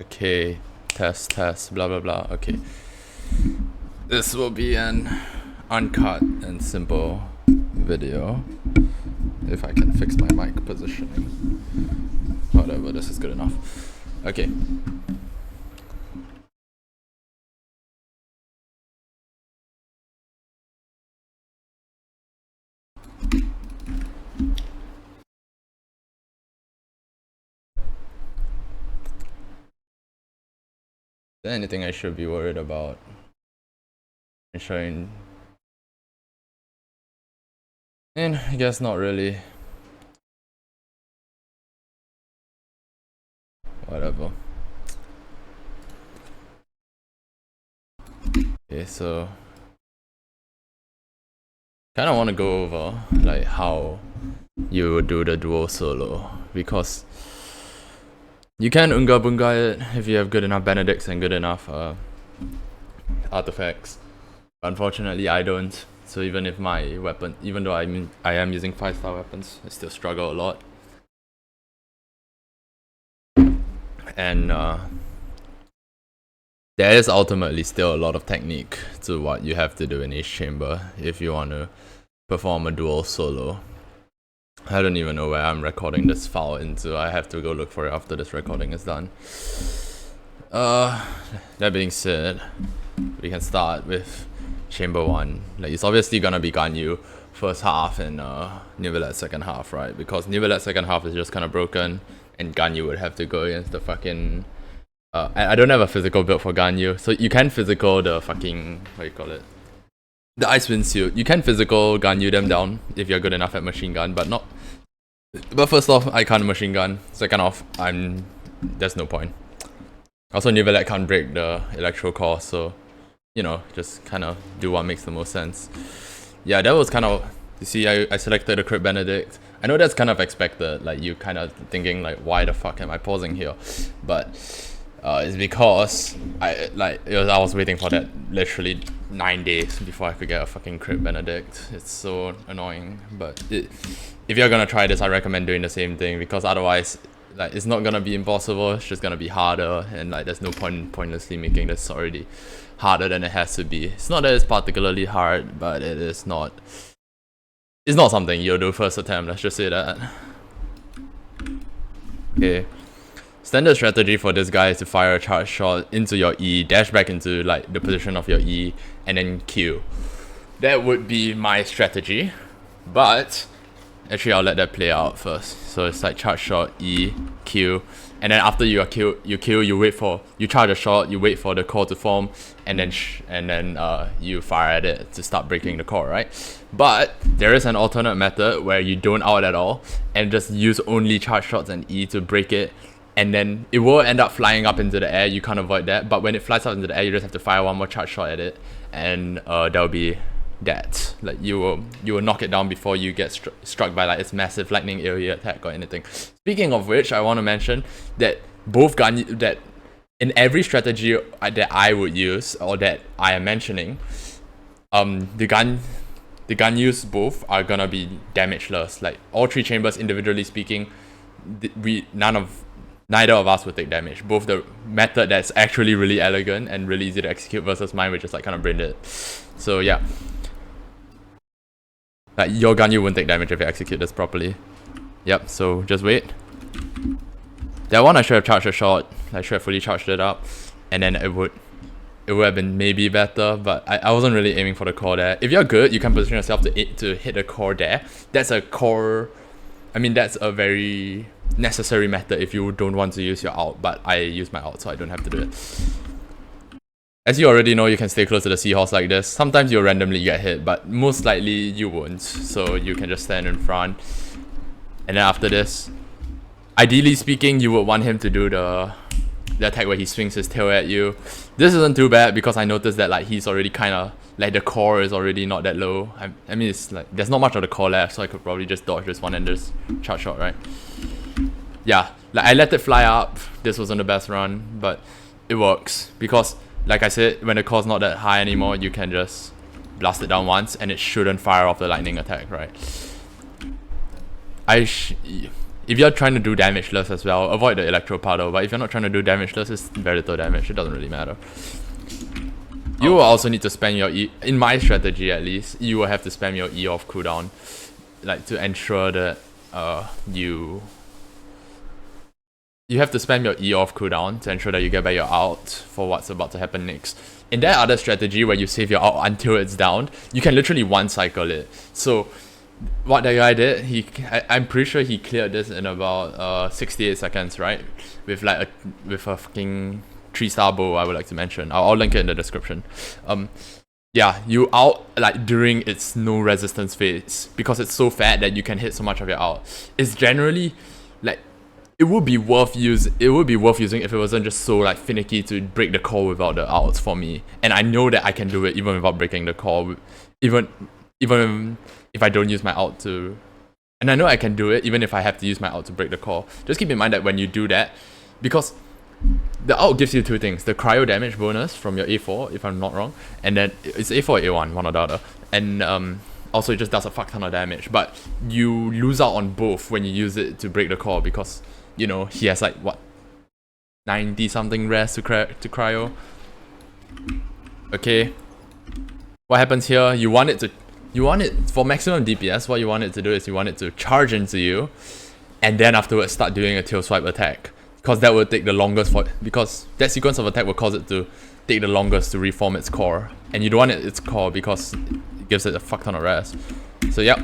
Okay, test, blah blah blah. Okay. This will be an uncut and simple video. If I can fix my mic positioning. Whatever, this is good enough. Okay. Is there anything I should be worried about? Ensuring. And I guess not really. Whatever. Okay, so kind of want to go over like how you would do the duo solo, because you can unga bunga it if you have good enough benedicts and good enough artifacts. Unfortunately, I don't. So even if my weapon, even though I am using 5-star weapons, I still struggle a lot. And there is ultimately still a lot of technique to what you have to do in each chamber if you want to perform a dual solo. I don't even know where I'm recording this file into. I have to go look for it after this recording is done. That being said, we can start with chamber 1. Like, it's obviously gonna be Ganyu first half and Neuvilette second half, right? Because Neuvilette second half is just kind of broken, and Ganyu would have to go against the fucking I don't have a physical build for Ganyu, so you can physical the fucking, what do you call it, the Icewind suit. You can physical Ganyu them down if you're good enough at machine gun, but first off, I can't machine gun. Second off, there's no point. Also, Neuvilette can't break the electro core, so you know, just kind of do what makes the most sense. Yeah, that was kind of, you see, I selected a Crypt Benedict. I know that's kind of expected, like you kind of thinking like, why the fuck am I pausing here? But it's because I was waiting for that literally 9 days before I could get a fucking Crypt Benedict. It's so annoying, but if you're gonna try this, I recommend doing the same thing, because otherwise, like, it's not gonna be impossible. It's just gonna be harder, and like there's no point pointlessly making this already harder than it has to be. It's not that it's particularly hard, but it's not something you'll do first attempt, let's just say that. Okay. Standard strategy for this guy is to fire a charge shot into your E, dash back into like the position of your E, and then Q. That would be my strategy, but actually I'll let that play out first. So it's like charge shot, E, Q, and then after you kill, you charge a shot, you wait for the core to form, and then you fire at it to start breaking the core, right? But there is an alternate method where you don't out at all and just use only charge shots and E to break it, and then it will end up flying up into the air. You can't avoid that, but when it flies up into the air, you just have to fire one more charge shot at it, and that'll be that. Like, you will knock it down before you get struck by like its massive lightning area attack or anything. Speaking of which, I want to mention that both Ganyu, that in every strategy that I would use or that I am mentioning, the Ganyus both are gonna be damageless. Like, all 3 chambers individually speaking, neither of us would take damage. Both the method that's actually really elegant and really easy to execute versus mine, which is like kind of brain dead. So yeah, like, your Ganyu wouldn't take damage if you execute this properly. Yep, so just wait. That one I should have charged a shot. I should have fully charged it up, and then it would have been maybe better, but I wasn't really aiming for the core there. If you're good, you can position yourself to hit the core there. That's a very necessary method if you don't want to use your ult, but I use my ult, so I don't have to do it. As you already know, you can stay close to the seahorse like this. Sometimes you'll randomly get hit, but most likely you won't. So you can just stand in front. And then after this, ideally speaking, you would want him to do the attack where he swings his tail at you. This isn't too bad because I noticed that like he's already kind of, like, the core is already not that low. I mean, it's like there's not much of the core left, so I could probably just dodge this one and just charge shot, right? Yeah, like, I let it fly up. This wasn't the best run, but it works because, like I said, when the core's not that high anymore, you can just blast it down once and it shouldn't fire off the lightning attack, right? if you're trying to do damageless as well, avoid the electro powder. But if you're not trying to do damageless, it's very little damage. It doesn't really matter. You will also need to spam your E. In my strategy, at least, you will have to spam your E off cooldown, like to ensure that you have to spam your E off cooldown to ensure that you get back your ult for what's about to happen next. In that other strategy where you save your ult until it's down, you can literally one cycle it. So what that guy did, I'm pretty sure he cleared this in about 68 seconds, right? With like a fucking 3-star bow, I would like to mention. I'll link it in the description. Yeah, you out like during its no resistance phase because it's so fat that you can hit so much of your ult. It's generally like it would be worth using if it wasn't just so like finicky to break the core without the ults for me. And I know that I can do it even without breaking the core, even if I don't use my ult to, and I know I can do it even if I have to use my ult to break the core. Just keep in mind that when you do that, because the ult gives you two things: the cryo damage bonus from your A4, if I'm not wrong, and then it's A4 or A1, one or the other, and also it just does a fuck ton of damage. But you lose out on both when you use it to break the core because, you know, he has like what 90 something res to cryo. Okay, what happens here? You want it for maximum DPS. What you want it to do is you want it to charge into you, and then afterwards start doing a tail swipe attack. Because that will take the longest because that sequence of attack will cause it to take the longest to reform its core. And you don't want its core because it gives it a fuck ton of res. So yep,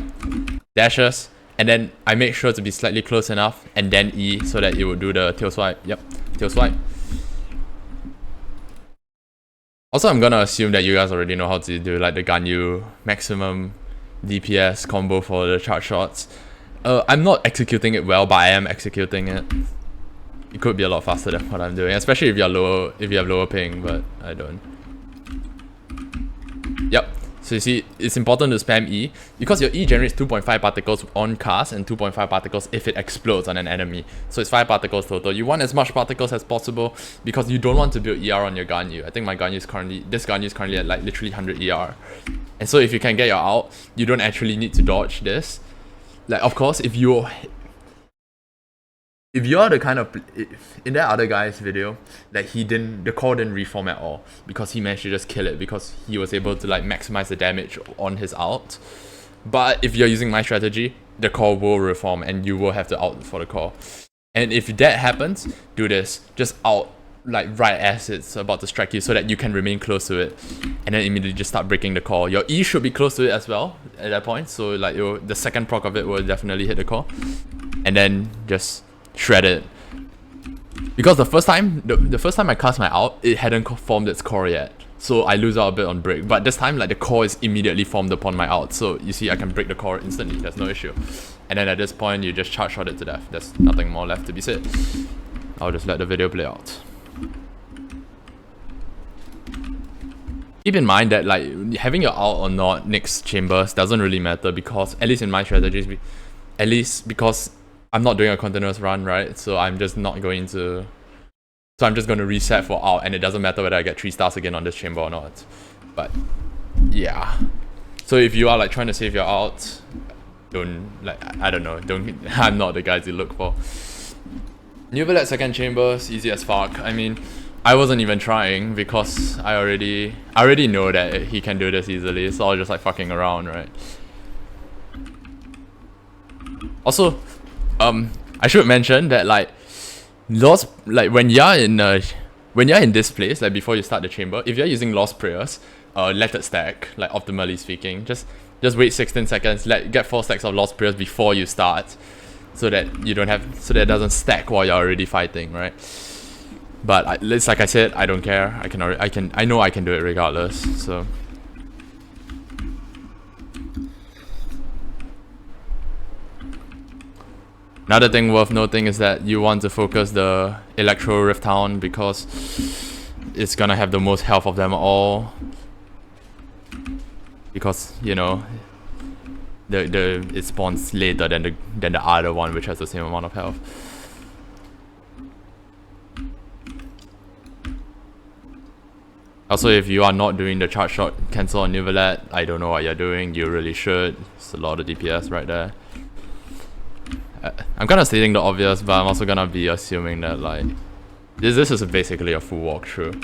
dashes, and then I make sure to be slightly close enough, and then E so that it will do the tail swipe. Yep, tail swipe. Also, I'm gonna assume that you guys already know how to do like the Ganyu maximum DPS combo for the charge shots. I'm not executing it well, but I am executing it. It could be a lot faster than what I'm doing, especially if you have lower ping, but I don't. Yep. So you see, it's important to spam E because your E generates 2.5 particles on cast and 2.5 particles if it explodes on an enemy. So it's 5 particles total. You want as much particles as possible because you don't want to build ER on your Ganyu. I think my Ganyu is currently at like literally 100 ER. And so if you can get your out, you don't actually need to dodge this. Like, of course, if you're the kind of, in that other guy's video, like the core didn't reform at all because he managed to just kill it because he was able to like maximize the damage on his ult. But if you're using my strategy, the core will reform and you will have to ult for the core. And if that happens, do this, just ult like right as it's about to strike you so that you can remain close to it, and then immediately just start breaking the core. Your E should be close to it as well at that point, so like the second proc of it will definitely hit the core, and then just shred it. Because the first time I cast my ult, it hadn't formed its core yet, so I lose out a bit on break. But this time, like, the core is immediately formed upon my ult, so you see I can break the core instantly. There's no issue. And then at this point, you just charge shot it to death. There's nothing more left to be said. I'll just let the video play out. Keep in mind that like having your ult or not next chambers doesn't really matter because, at least in my strategies, at least because I'm not doing a continuous run, right? So I'm just not going to... So I'm just going to reset for ult, and it doesn't matter whether I get 3 stars again on this chamber or not. But yeah. So if you are like trying to save your ult, don't like, I don't know, I'm not the guy to look for. Neuvilette second chambers, easy as fuck. I mean, I wasn't even trying because I already know that he can do this easily, so I was just like fucking around, right? Also, I should mention that like lost, like when you're in this place, like before you start the chamber, if you're using lost prayers, let it stack, like optimally speaking. Just wait 16 seconds, get 4 stacks of lost prayers before you start, so that you don't have, so that it doesn't stack while you're already fighting, right? But it's like I said, I don't care. I know I can do it regardless. So another thing worth noting is that you want to focus the Electro Rift Town because it's gonna have the most health of them all. Because, you know, it spawns later than the other one, which has the same amount of health. Also, if you are not doing the charge shot cancel on Neuvilette, I don't know what you're doing. You really should. It's a lot of DPS right there. I'm I'm kind of stating the obvious, but I'm also gonna be assuming that like this is basically a full walkthrough.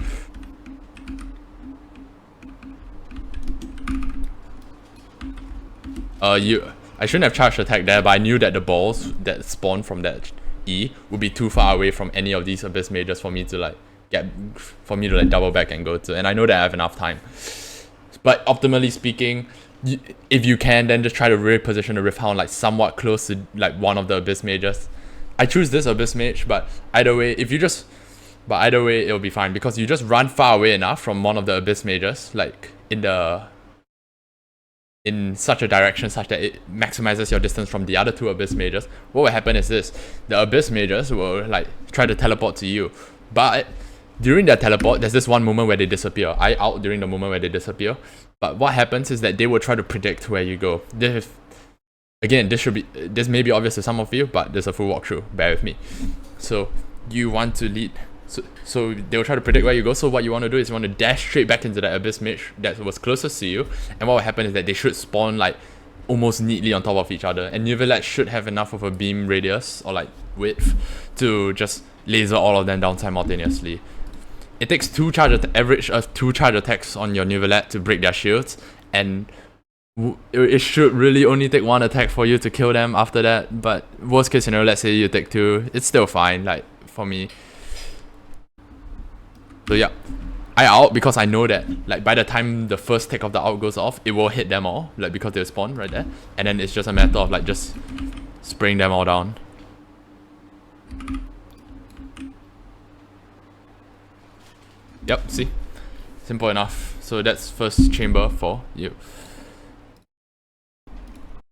I shouldn't have charged attack there, but I knew that the balls that spawned from that E would be too far away from any of these Abyss Mages for me to like double back and go to, and I know that I have enough time. But optimally speaking, if you can, then just try to reposition the Rift Hound like somewhat close to like one of the Abyss Mages. I choose this Abyss Mage, but either way, it'll be fine because you just run far away enough from one of the Abyss Mages, like in such a direction such that it maximizes your distance from the other two Abyss Mages. What will happen is this: the Abyss Mages will like try to teleport to you, but during their teleport, there's this one moment where they disappear. I out during the moment where they disappear, but what happens is that they will try to predict where you go. This may be obvious to some of you, but there's a full walkthrough. Bear with me. So you want to lead. So they'll try to predict where you go. So what you want to do is you want to dash straight back into that Abyss Mage that was closest to you. And what will happen is that they should spawn like almost neatly on top of each other. And Neuvilette should have enough of a beam radius or like width to just laser all of them down simultaneously. It takes average of 2 charge attacks on your Neuvilette to break their shields, and it should really only take 1 attack for you to kill them after that. But worst case scenario, let's say you take 2, it's still fine, like for me. So yeah, I out because I know that like by the time the first tick of the out goes off, it will hit them all, like because they'll spawn right there, and then it's just a matter of like just spraying them all down. Yep, see? Simple enough. So that's first chamber for you.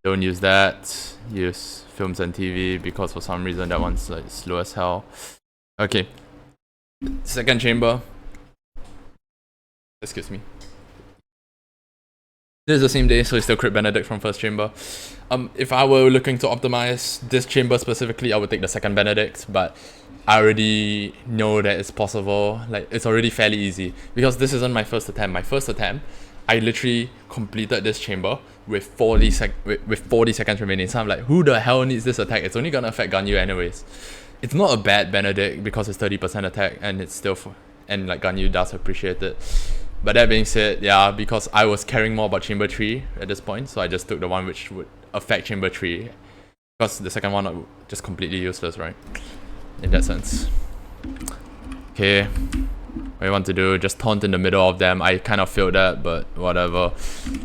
Don't use that. Use films and TV because for some reason that one's like slow as hell. Okay. Second chamber. Excuse me. This is the same day, so it's still Crypt Benedict from first chamber. If I were looking to optimize this chamber specifically, I would take the second Benedict, but I already know that it's possible. Like, it's already fairly easy because this isn't my first attempt. My first attempt, I literally completed this chamber with 40 seconds remaining. So I'm like, who the hell needs this attack? It's only gonna affect Ganyu anyways. It's not a bad Benedict because it's 30% attack and it's still and like Ganyu does appreciate it. But that being said, yeah, because I was caring more about chamber 3 at this point, so I just took the one which would affect chamber 3 because the second one was just completely useless, right? In that sense. Okay, what you want to do, just taunt in the middle of them. I kind of failed that, but whatever.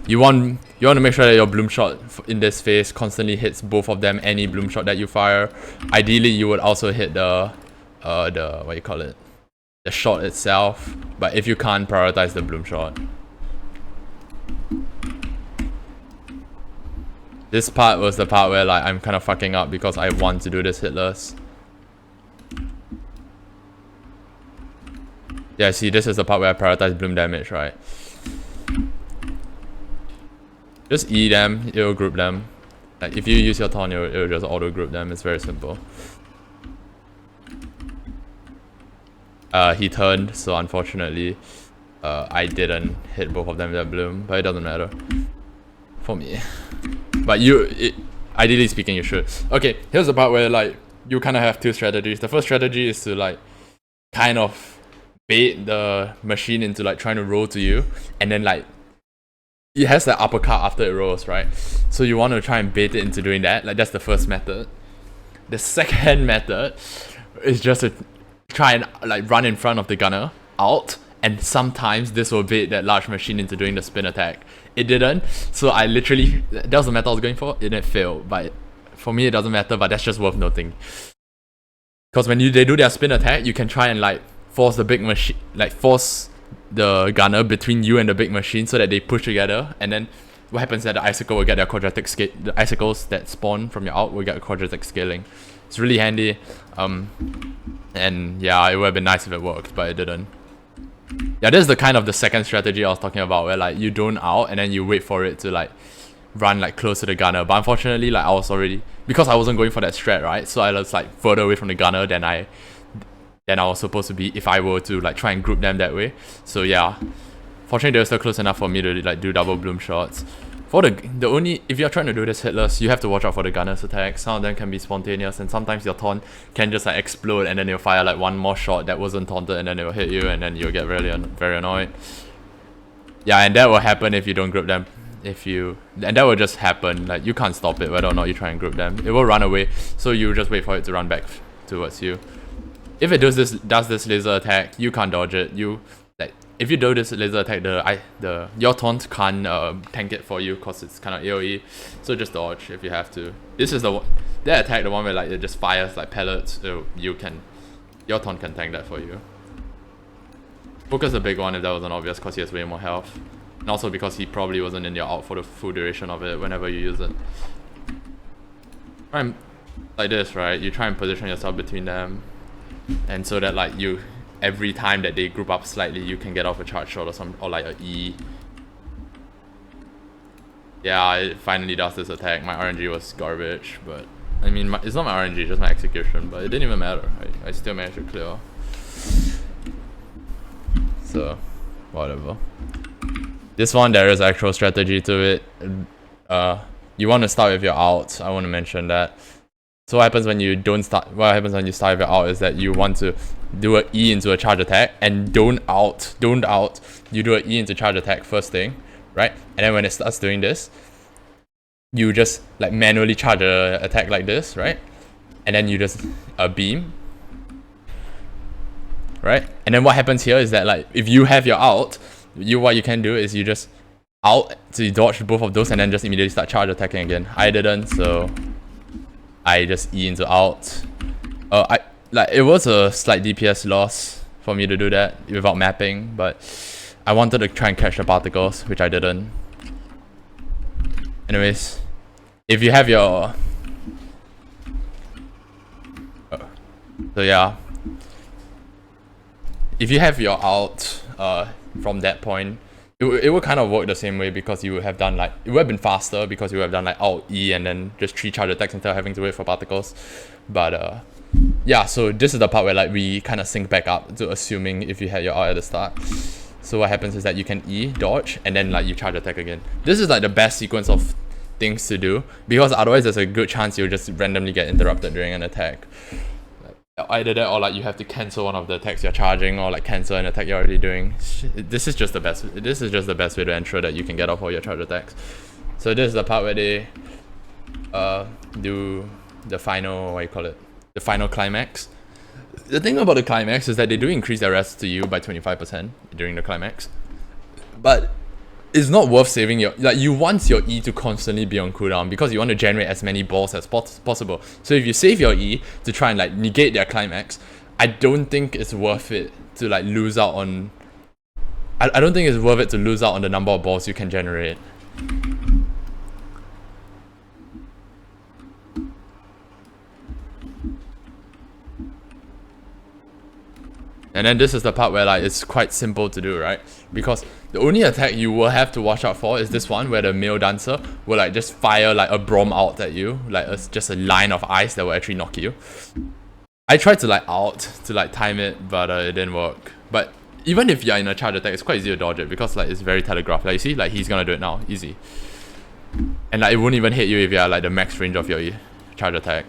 You want to make sure that your bloom shot in this phase constantly hits both of them, any bloom shot that you fire. Ideally you would also hit the what you call it, the shot itself, but if you can't, prioritize the bloom shot. This part was the part where like I'm kind of fucking up because I want to do this hitless. Yeah, see, this is the part where I prioritize bloom damage, right? Just E them, it'll group them. Like if you use your taunt, it'll just auto group them. It's very simple. He turned, so unfortunately I didn't hit both of them with that bloom, but it doesn't matter for me. But ideally speaking, you should. Okay, here's the part where like you kind of have 2 strategies. The first strategy is to like kind of bait the machine into like trying to roll to you, and then like it has the uppercut after it rolls, right? So you want to try and bait it into doing that. Like that's the first method. The second method is just to try and like run in front of the gunner out, and sometimes this will bait that large machine into doing the spin attack. It didn't, so I literally, that was the method I was going for. It didn't fail, but for me it doesn't matter, but that's just worth noting. Because when they do their spin attack, you can try and like force the big machine, like force the gunner between you and the big machine so that they push together, and then what happens is that the icicle will get their quadratic scale. The icicles that spawn from your out will get a quadratic scaling. It's really handy. And yeah, it would have been nice if it worked, but it didn't. Yeah, this is the kind of the second strategy I was talking about, where like you don't out and then you wait for it to like run like close to the gunner. But unfortunately, like I was already, because I wasn't going for that strat, right? So I was like further away from the gunner than I was supposed to be if I were to like try and group them that way. So yeah, fortunately they were still close enough for me to like do double bloom shots. For the only, if you're trying to do this hitless, you have to watch out for the gunner's attacks. Some of them can be spontaneous, and sometimes your taunt can just like explode, and then you'll fire like one more shot that wasn't taunted, and then it will hit you, and then you'll get really very annoyed. Yeah, and that will happen if you don't group them. And that will just happen. Like, you can't stop it whether or not you try and group them. It will run away, so you just wait for it to run back towards you. If it does this laser attack, you can't dodge it. If you do this laser attack, your taunt can't tank it for you because it's kind of AoE. So just dodge if you have to. This is that attack, the one where like it just fires like pellets. So your taunt can tank that for you. Focus a big one if that wasn't obvious, because he has way more health, and also because he probably wasn't in your ult for the full duration of it whenever you use it. Try and, like this, right? You try and position yourself between them, and so that like every time that they group up slightly, you can get off a charge shot or like a E. Yeah, it finally does this attack. My RNG was garbage, but I mean, it's not my RNG, just my execution. But it didn't even matter. I still managed to clear. So, whatever. This one, there is actual strategy to it. You want to start with your ult. I want to mention that. So what happens when you start with your ult is that you want to do an E into a charge attack, and don't ult. You do an E into charge attack first thing, right? And then when it starts doing this, you just like manually charge a attack like this, right? And then you just beam, right? And then what happens here is that like if you have your ult, what you can do is you just ult, so you dodge both of those and then just immediately start charge attacking again. I didn't, so I just E into ult. It was a slight DPS loss for me to do that without mapping, but I wanted to try and catch the particles, which I didn't. Anyways, if you have your if you have your ult from that point, it would kind of work the same way, because you would have done like, it would have been faster because you would have done like alt E and then just 3 charge attacks instead of having to wait for particles. But yeah, so this is the part where like we kind of sync back up to assuming if you had your ult at the start. So what happens is that you can E, dodge, and then like you charge attack again. This is like the best sequence of things to do, because otherwise there's a good chance you'll just randomly get interrupted during an attack. Either that, or like you have to cancel one of the attacks you're charging, or like cancel an attack you're already doing. This is just the best way to ensure that you can get off all your charge attacks. So this is the part where they do the final, the final climax. The thing about the climax is that they do increase their rest to you by 25% during the climax, but it's not worth saving you want your E to constantly be on cooldown, because you want to generate as many balls as possible. So if you save your E to try and like negate their climax, I don't think it's worth it to like lose out on. I don't think it's worth it to lose out on the number of balls you can generate. And then this is the part where like it's quite simple to do, right? Because the only attack you will have to watch out for is this one, where the male dancer will like just fire like a Brom out at you, like just a line of ice that will actually knock you. I tried to like out to like time it, but it didn't work. But even if you're in a charge attack, it's quite easy to dodge it, because like it's very telegraphed. Like you see, like he's gonna do it now, easy. And like it won't even hit you if you're like the max range of your charge attack.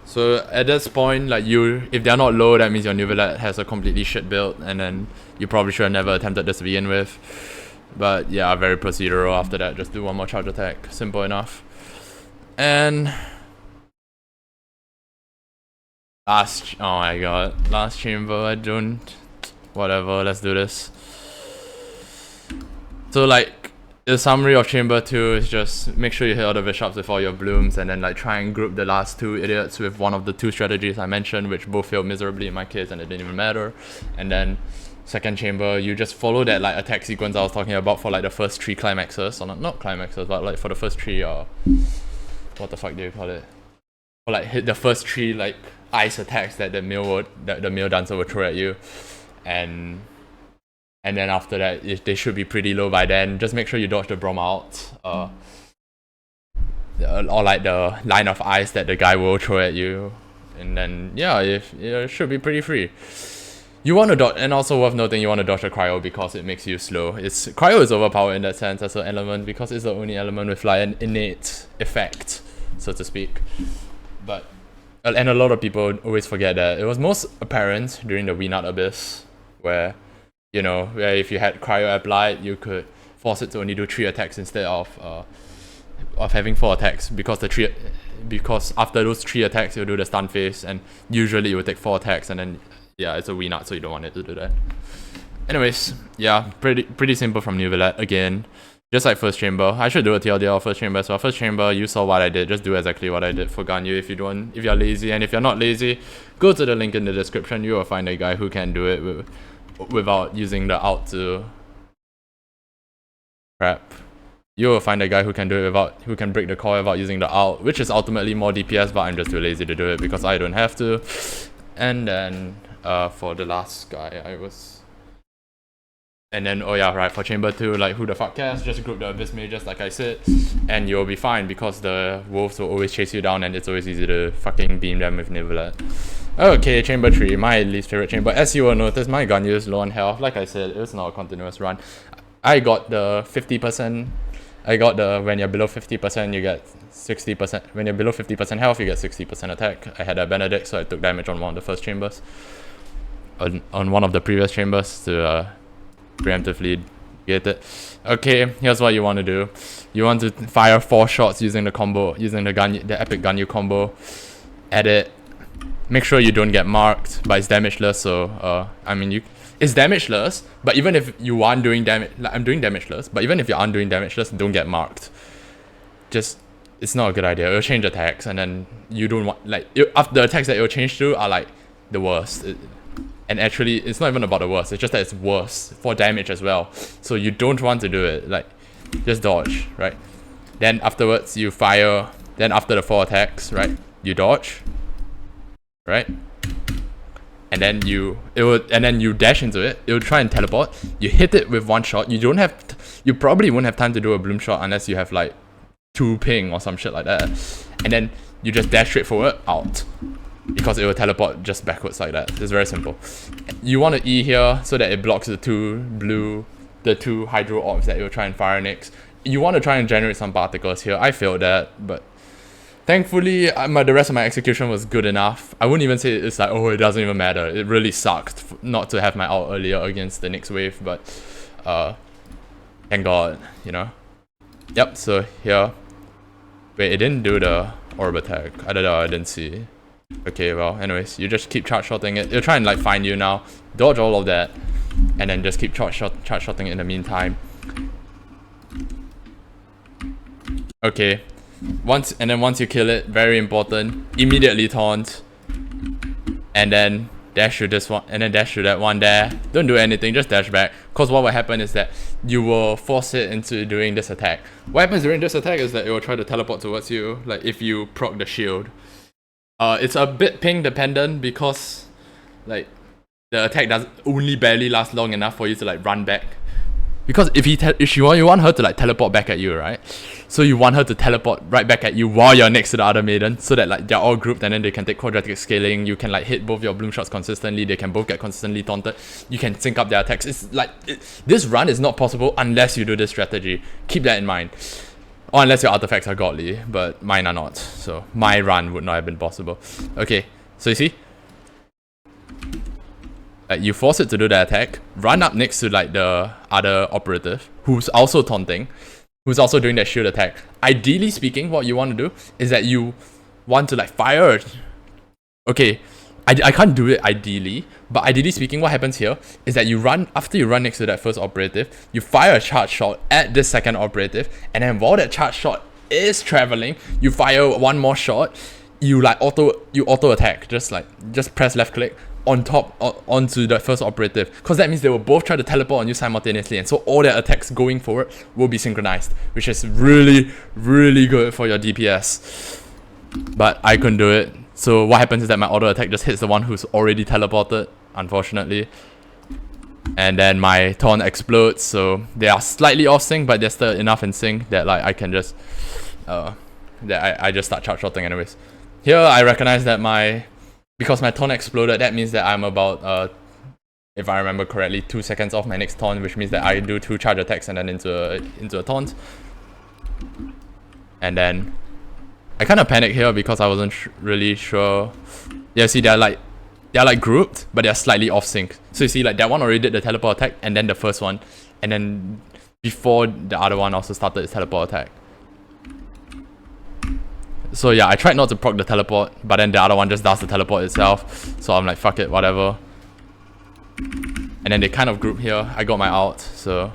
So at this point, like if they're not low, that means your Neuvilette has a completely shit build, and then you probably should have never attempted this to begin with. But yeah, very procedural after that. Just do one more charge attack. Simple enough. And oh my god, last chamber. Whatever, let's do this. So like, the summary of chamber 2 is just make sure you hit all the bishops with all your blooms, and then like try and group the last 2 idiots with one of the 2 strategies I mentioned, which both failed miserably in my case, and it didn't even matter. And then second chamber, you just follow that like attack sequence I was talking about for like the first 3 climaxes, or not climaxes, but like for the first 3 what the fuck do you call it? Or like hit the first 3 like ice attacks that the male dancer would throw at you, and then after that, they should be pretty low by then. Just make sure you dodge the Brom out, or like the line of ice that the guy will throw at you, and then yeah, it should be pretty free. You want to dodge, and also worth noting, you want to dodge the cryo because it makes you slow. Cryo is overpowered in that sense as an element because it's the only element with like an innate effect, so to speak. But and a lot of people always forget that it was most apparent during the Winard Abyss, where where if you had cryo applied, you could force it to only do 3 attacks instead of having 4 attacks because after those 3 attacks you'll do the stun phase, and usually it will take 4 attacks, and then yeah, it's a Winard, so you don't want it to do that. Anyways, yeah, pretty simple from Neuvilette again. Just like first chamber. I should do a TLDR first chamber. So first chamber, you saw what I did. Just do exactly what I did for Ganyu if you're lazy. And if you're not lazy, go to the link in the description. You will find a guy who can do it without using the ult to crap. You will find a guy who can do it who can break the core without using the ult, which is ultimately more DPS, but I'm just too lazy to do it because I don't have to. And then for the last guy, and then, oh yeah, right, for chamber 2, like, who the fuck cares? Just group the Abyss Mages, like I said, and you'll be fine because the wolves will always chase you down and it's always easy to fucking beam them with Neuvilette. Okay, chamber 3, my least favorite chamber. As you will notice, my Ganyu is low on health. Like I said, it's not a continuous run. I got the 50%. When you're below 50%, you get 60%. When you're below 50% health, you get 60% attack. I had a Benedict, so I took damage on one of the first chambers. On one of the previous chambers to preemptively get it. Okay, here's what you want to do. You want to fire 4 shots using the combo, using the epic Ganyu combo. Edit. Make sure you don't get marked, but it's damageless, so it's damageless, but even if you aren't doing damage, like I'm doing damageless, but even if you aren't doing damageless, don't get marked. It's not a good idea. It'll change attacks, and then you don't want, after the attacks that it'll change to are like the worst. And actually, it's not even about the worst, it's just that it's worse for damage as well. So you don't want to do it, like, just dodge, right? Then afterwards, you fire, then after the 4 attacks, right, you dodge, right? And then you dash into it, it'll try and teleport, you hit it with 1 shot, you probably won't have time to do a bloom shot unless you have like 2 ping or some shit like that. And then you just dash straight forward, out. Because it will teleport just backwards like that. It's very simple. You want to E here so that it blocks the 2 hydro orbs that it will try and fire next. You want to try and generate some particles here. I failed that, but thankfully the rest of my execution was good enough. I wouldn't even say it's like, oh, it doesn't even matter. It really sucked not to have my ult earlier against the next wave, but thank God, Yep, so here. Wait, it didn't do the orb attack. I don't know, I didn't see. Okay, well, anyways, you just keep charge shotting it. It'll try and like find you now. Dodge all of that, and then just keep charge shotting in the meantime. Okay, once you kill it, very important, immediately taunt, and then dash to this one, and then dash to that one there. Don't do anything, just dash back. Cause what will happen is that you will force it into doing this attack. What happens during this attack is that it will try to teleport towards you, like if you proc the shield. It's a bit ping dependent because like the attack does only barely last long enough for you to like run back. Because if you want her to like teleport back at you, right? So you want her to teleport right back at you while you're next to the other maiden, so that like they're all grouped and then they can take quadratic scaling. You can like hit both your bloom shots consistently. They can both get consistently taunted. You can sync up their attacks. It's like this run is not possible unless you do this strategy. Keep that in mind. Or unless your artifacts are godly, but mine are not. So my run would not have been possible. Okay, so you see? You force it to do the attack, run up next to like the other operative, who's also taunting, who's also doing that shield attack. Ideally speaking, what you want to do is that you want to like fire. Okay, I can't do it ideally, but ideally speaking, what happens here is that after you run next to that first operative, you fire a charge shot at this second operative, and then while that charge shot is traveling, you fire 1 more shot, you like auto attack, just press left click onto the first operative, because that means they will both try to teleport on you simultaneously, and so all their attacks going forward will be synchronized, which is really, really good for your DPS. But I couldn't do it. So what happens is that my auto attack just hits the one who's already teleported, unfortunately. And then my taunt explodes, so they are slightly off sync, but they're still enough in sync that like I can just I just start charge shotting anyways. Here I recognize that because my taunt exploded, that means that I'm about if I remember correctly, 2 seconds off my next taunt, which means that I do 2 charge attacks and then into a taunt. And then I kind of panicked here because I wasn't really sure. Yeah, see, they're like grouped, but they're slightly off sync. So you see, like that one already did the teleport attack, and then the first one, and then before the other one also started its teleport attack. So yeah, I tried not to proc the teleport, but then the other one just does the teleport itself. So I'm like, fuck it, whatever. And then they kind of group here. I got my ult, so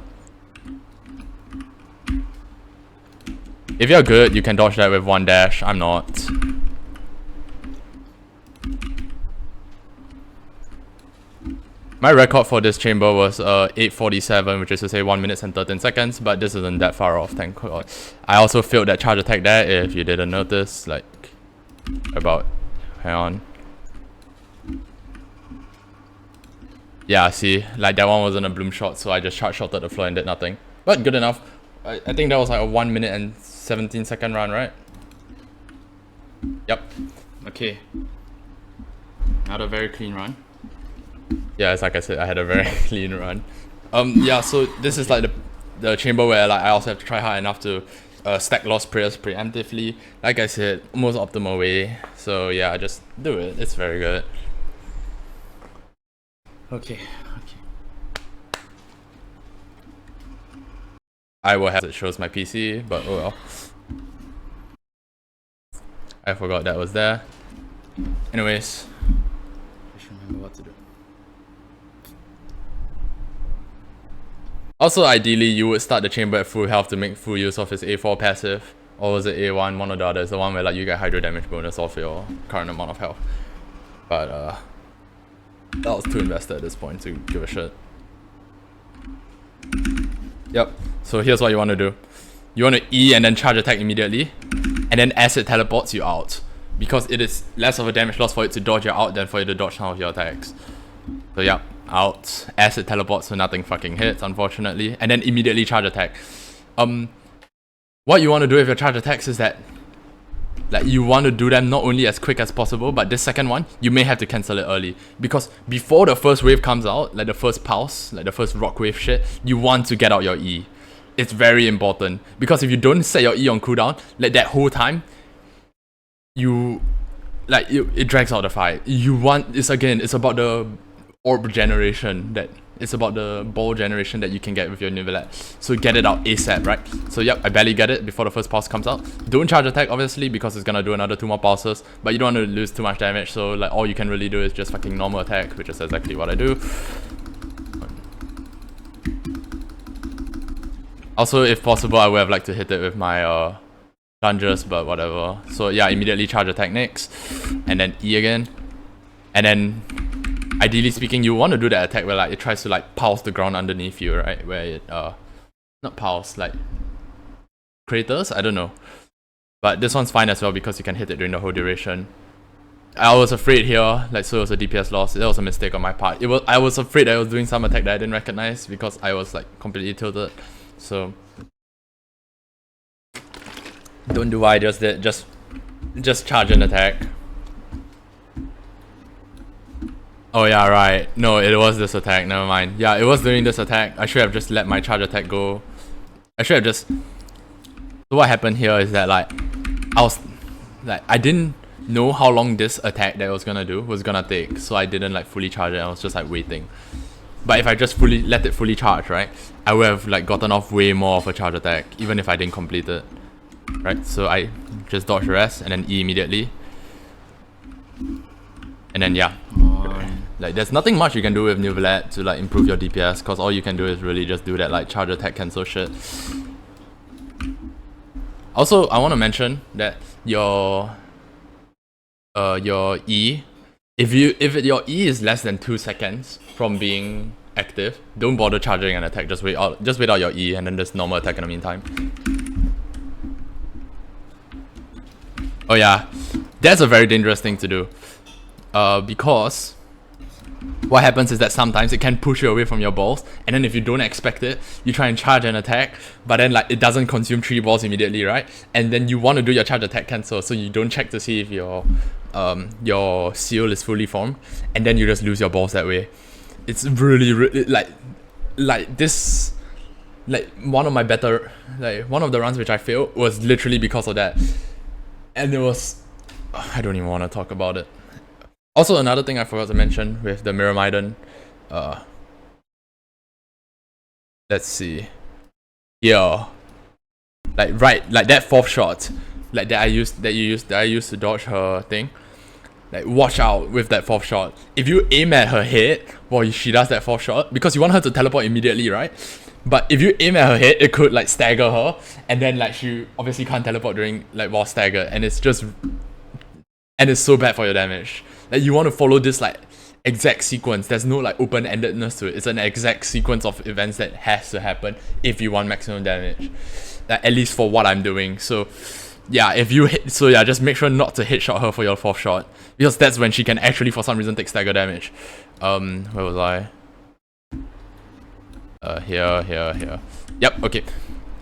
if you're good, you can dodge that with 1 dash. I'm not. My record for this chamber was 8:47, which is to say 1 minute and 13 seconds, but this isn't that far off, thank God. I also failed that charge attack there, if you didn't notice, like, hang on. Yeah, see, like that one wasn't a bloom shot, so I just charge shotted the floor and did nothing. But good enough. I think that was like a 1 minute and 17 second run, right? Yep. Okay. Not a very clean run. Yeah, it's like I said, I had a very clean run. Yeah, so this is like the chamber where like I also have to try hard enough to stack lost prayers preemptively. Like I said, most optimal way. So yeah, just do it. It's very good. Okay. I will have it shows my PC, but oh well. I forgot that was there. Anyways, I should remember what to do. Also, ideally, you would start the chamber at full health to make full use of his A4 passive. Or was it A1? One or the other. It's the one where like you get hydro damage bonus off your current amount of health. But that was too invested at this point to give a shit. Yep. So here's what you want to do. You want to E and then charge attack immediately. And then as it teleports you out. Because it is less of a damage loss for it to dodge your out than for you to dodge some of your attacks. So yeah, out as it teleports so nothing fucking hits, unfortunately. And then immediately charge attack. What you want to do with your charge attacks is that like you want to do them not only as quick as possible, but this second one, you may have to cancel it early. Because before the first wave comes out, like the first pulse, like the first rock wave shit, you want to get out your E. It's very important. Because if you don't set your E on cooldown, like that whole time, it drags out the fight. It's about the orb generation it's about the ball generation that you can get with your Neuvilette. So get it out ASAP, right? So yep, I barely get it before the first pulse comes out. Don't charge attack obviously because it's gonna do another 2 more pulses, but you don't want to lose too much damage, so like all you can really do is just fucking normal attack, which is exactly what I do. Also, if possible, I would have liked to hit it with my plungers, but whatever. So yeah, immediately charge attack next, and then E again, and then ideally speaking, you want to do that attack where like it tries to like pulse the ground underneath you, right? Where it not pulse, like craters, I don't know. But this one's fine as well because you can hit it during the whole duration. I was afraid here, like so it was a DPS loss. That was a mistake on my part. I was afraid I was doing some attack that I didn't recognize because I was like completely tilted. So don't do what I just did, just charge an attack. Oh yeah, right. No, it was this attack, never mind. Yeah, it was during this attack. I should have just let my charge attack go. So what happened here is that like I didn't know how long this attack that I was gonna take, so I didn't like fully charge it. I was just like waiting. But if I just let it fully charge, right, I would have like gotten off way more of a charge attack, even if I didn't complete it. Right, so I just dodge the rest and then E immediately. And then yeah, like there's nothing much you can do with Neuvilette to like improve your DPS, cause all you can do is really just do that like charge attack cancel shit. Also, I want to mention that your E, if your E is less than 2 seconds from being active, don't bother charging an attack. Just wait out your E and then just normal attack in the meantime. Oh yeah, that's a very dangerous thing to do. Because what happens is that sometimes it can push you away from your balls, and then if you don't expect it, you try and charge an attack, but then like it doesn't consume 3 balls immediately, right? And then you want to do your charge attack cancel, so you don't check to see if your seal is fully formed, and then you just lose your balls that way. it's really like this. Like one of my better, like one of the runs which I failed was literally because of that, and it was, I don't even want to talk about it. Also, another thing I forgot to mention with the Mirror Maiden, let's see, yeah, like that fourth shot, like that I used to dodge her thing. Like, watch out with that fourth shot. If you aim at her head while she does that fourth shot, because you want her to teleport immediately, right? But if you aim at her head, it could like stagger her, and then like she obviously can't teleport during like while staggered, and it's so bad for your damage. Like, you want to follow this like exact sequence. There's no like open-endedness to it. It's an exact sequence of events that has to happen if you want maximum damage. Like, at least for what I'm doing. So yeah, if you hit, so yeah, just make sure not to hit shot her for your fourth shot, because that's when she can actually for some reason take stagger damage. Where was I? Here. Yep, okay.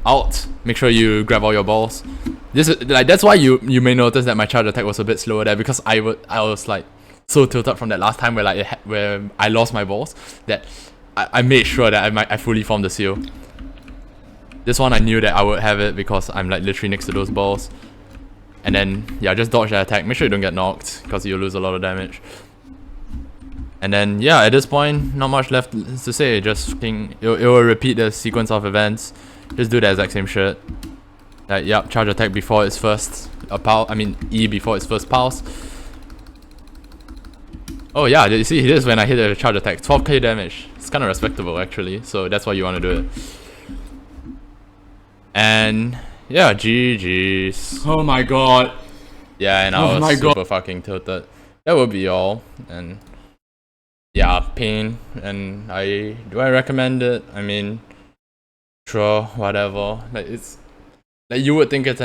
Alt. Make sure you grab all your balls. This is like, that's why you may notice that my charge attack was a bit slower there, because I was like so tilted from that last time where like where I lost my balls that I made sure that I fully formed the seal. This one I knew that I would have it because I'm like literally next to those balls. And then yeah, just dodge that attack. Make sure you don't get knocked, because you'll lose a lot of damage. And then yeah, at this point, not much left to say. Just it will repeat the sequence of events. Just do the exact same shit. Like, yep, charge attack before its first E before its first pulse. Oh yeah, you see, this is when I hit the charge attack. 12k damage. It's kind of respectable actually. So that's why you want to do it. And yeah, GG's. Oh my god. Yeah, and I was super fucking tilted. That would be all. And yeah, pain. And do I recommend it? I mean, sure, whatever. Like, it's like, you would think it's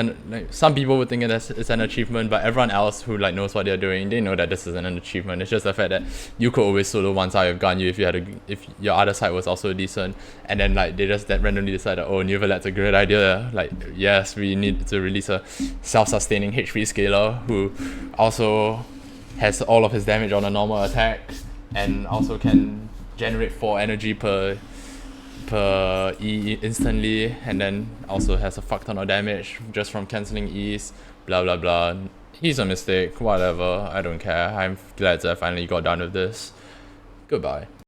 some people would think it's an achievement, but everyone else who like knows what they're doing, they know that this isn't an achievement. It's just the fact that you could always solo one side of Ganyu if your other side was also decent, and then like they just randomly decided, oh, Neuvilette's a great idea. Like, yes, we need to release a self-sustaining HP scaler who also has all of his damage on a normal attack and also can generate 4 energy per E instantly, and then also has a fuck ton of damage just from cancelling E's, blah blah blah. He's a mistake, whatever, I don't care. I'm glad that I finally got done with this. Goodbye.